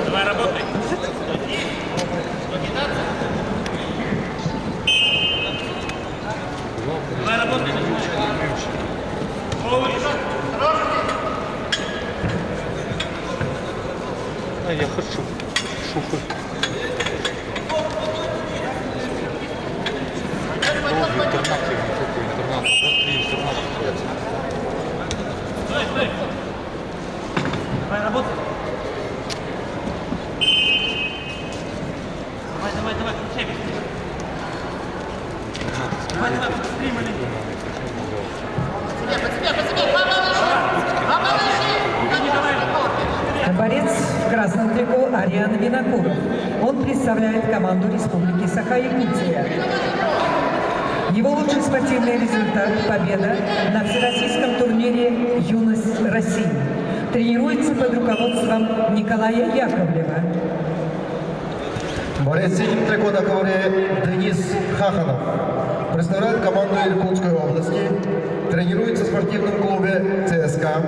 Давай, работай. Давай, работай. А я хочу. Давай, работай. Давай, кричай. Давай, быстрее, маленький. Борец в красном трико Ариан Винокуров. Он представляет команду Республики Саха-Якутия. Его лучший спортивный результат – победа на всероссийском турнире «Юность России». Тренируется под руководством Николая Яковлева. Борец в синем трико на ковре Денис Хаханов. Представляет команду Иркутской области. Тренируется в спортивном клубе ЦСКА.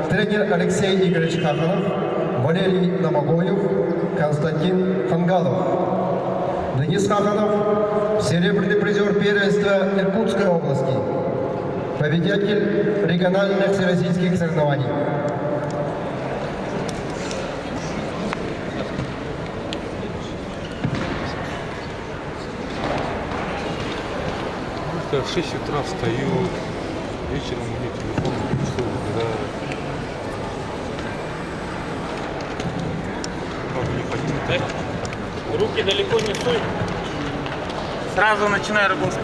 Тренер Алексей Игоревич Хаханов, Валерий Намагоев, Константин Хангалов. Денис Хаханов – серебряный призер первенства Иркутской области. Победитель региональных всероссийских соревнований. В 6 утра встаю, вечером у меня телефон, что когда... Руки далеко не суй. Сразу начинай работать.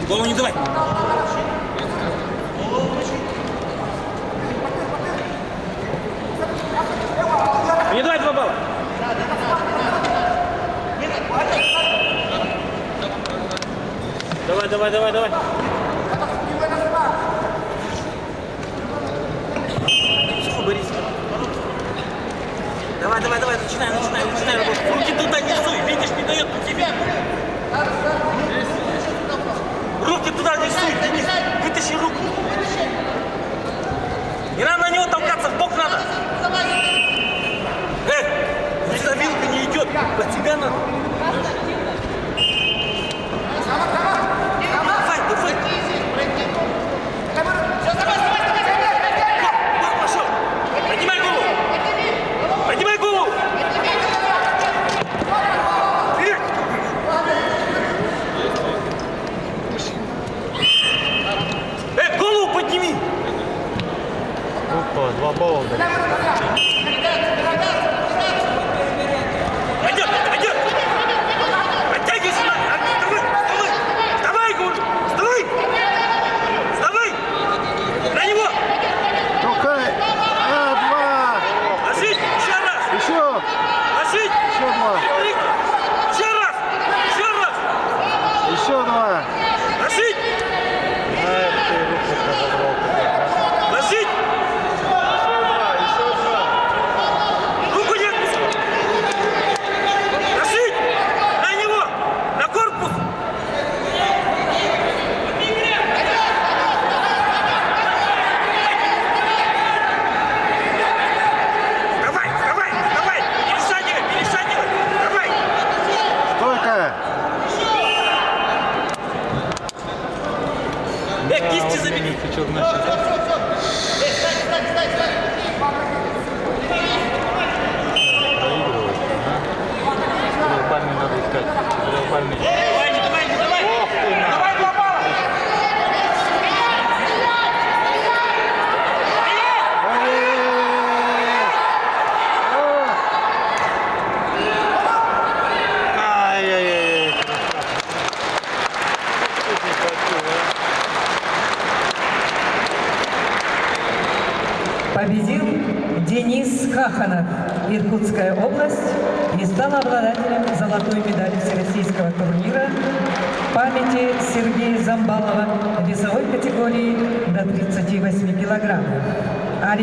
Голову не давай. Не давай 2 балла. Давай. Тихо, Борис. Давай, начинай работать. Руки туда не суй, видишь, не дает по тебе. Руки туда не суй, Денис, вытащи руку. Не надо на него толкаться, в бок надо. За вилка не идет, под тебя надо. Давай. Пошел. Поднимай голову. Вперед. Голову подними. Опа, 2 балла. Пойдет. Подтягивайся. Вставай, говорю. Вставай. На него. Толкай! 2! Ложить. Еще раз. Еще! Ложить. Еще 2! Еще раз. Еще 2! Ложить. Ложить. Руку не отпусти. Ложить. На него. На корпус. Давай. Перешагивай. Давай. Стойка! Кисти забери. Треугольный надо искать. Треугольный. Давай. Давай 2 балла. Ай-яй-яй. Победил Денис Хаханов, Иркутская область, и стал обладателем золотой медали всероссийского турнира памяти Сергея Замбалова в весовой категории до 38 килограммов.